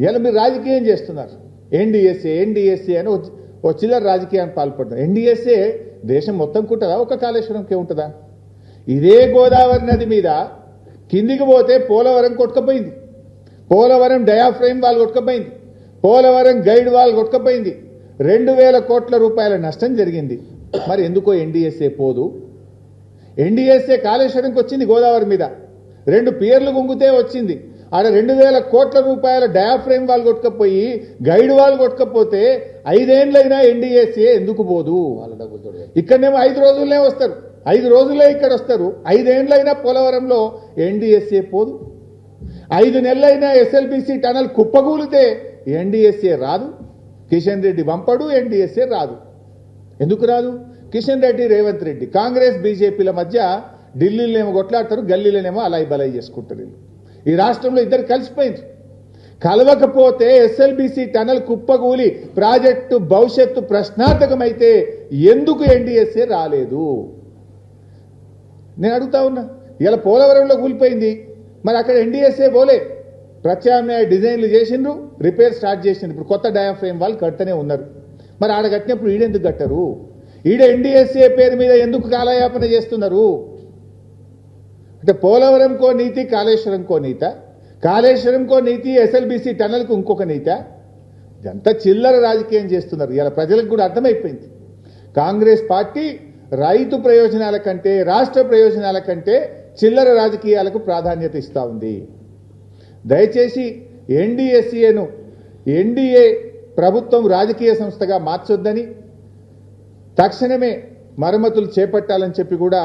ఇలా మీరు రాజకీయం చేస్తున్నారు. ఎన్డీఎస్ఏ అని ఓ చిల్లర రాజకీయాన్ని పాల్పడుతున్నారు. ఎన్డీఎస్ఏ దేశం మొత్తం ఉంటుందా, ఒక కాళేశ్వరంకే ఉంటుందా? ఇదే గోదావరి నది మీద కిందికి పోతే పోలవరం కొట్టుకపోయింది, పోలవరం డయాఫ్రేమ్ వాల్ కొట్టుకపోయింది, పోలవరం గైడ్ వాల్ కొట్టుకపోయింది, 2000 కోట్ల రూపాయల నష్టం జరిగింది. మరి ఎందుకో ఎన్డీఎస్ఏ పోదు? ఎన్డీఎస్ఏ కాళేశ్వరంకి వచ్చింది గోదావరి మీద, 2 పియర్లు గుంగితే వచ్చింది. ఆడ 2000 కోట్ల రూపాయల డయాఫ్రేమ్ వాల్ కొట్టుకపోయి గైడ్ వాల్ కొట్టుకపోతే 5 ఏళ్ళైనా ఎన్డీఎస్ఏ ఎందుకు పోదు? ఇక్కడనేమో 5 రోజులనే వస్తారు, 5 రోజులే ఇక్కడ వస్తారు. 5 ఏళ్ళైనా పోలవరంలో ఎన్డీఎస్ఏ పోదు. 5 నెలలైనా ఎస్ఎల్బీసీ టనల్ కుప్పగూలితే ఎన్డీఎస్ఏ రాదు. కిషన్ రెడ్డి పంపడు, ఎన్డీఎస్ఏ రాదు. ఎందుకు రాదు? కిషన్ రెడ్డి, రేవంత్ రెడ్డి, కాంగ్రెస్ బీజేపీల మధ్య ఢిల్లీలోనేమో కొట్లాడతారు, గల్లీలోనేమో అలాయి బలాయి చేసుకుంటారు. ఈ రాష్ట్రంలో ఇద్దరు కలిసిపోయింది. కలవకపోతే ఎస్ఎల్బీసీ టనల్ కుప్పగూలి ప్రాజెక్టు భవిష్యత్తు ప్రశ్నార్థకమైతే ఎందుకు ఎన్డీఎస్ఏ రాలేదు? నేను అడుగుతా ఉన్నా. ఇలా పోలవరంలో కూలిపోయింది, మరి అక్కడ ఎన్డీఎస్ఏ పోలే. ప్రత్యామ్నాయ డిజైన్లు చేసిండ్రు, రిపేర్ స్టార్ట్ చేసిండ్రు. ఇప్పుడు కొత్త డయాఫ్రేమ్ వాళ్ళు కడుతూనే ఉన్నారు. మరి ఆడ కట్టినప్పుడు ఈడెందుకు కట్టరు? ఈడ ఎన్డీఎస్ఏ పేరు మీద ఎందుకు కాలయాపన చేస్తున్నారు? అంటే పోలవరంకో నీతి, కాళేశ్వరంకో నీత, కాళేశ్వరంకో నీతి, ఎస్ఎల్బీసీ టనల్కు ఇంకొక నీత. ఇదంతా చిల్లర రాజకీయం చేస్తున్నారు. ఇలా ప్రజలకు కూడా అర్థమైపోయింది. కాంగ్రెస్ పార్టీ రైతు ప్రయోజనాల కంటే, రాష్ట్ర ప్రయోజనాల కంటే చిల్లర రాజకీయాలకు ప్రాధాన్యత ఇస్తూ ఉంది. దయచేసి ఎన్డీఎస్ఏను ఎన్డీఏ ప్రభుత్వం రాజకీయ సంస్థగా మార్చొద్దని, తక్షణమే మరమ్మతులు చేపట్టాలని చెప్పి కూడా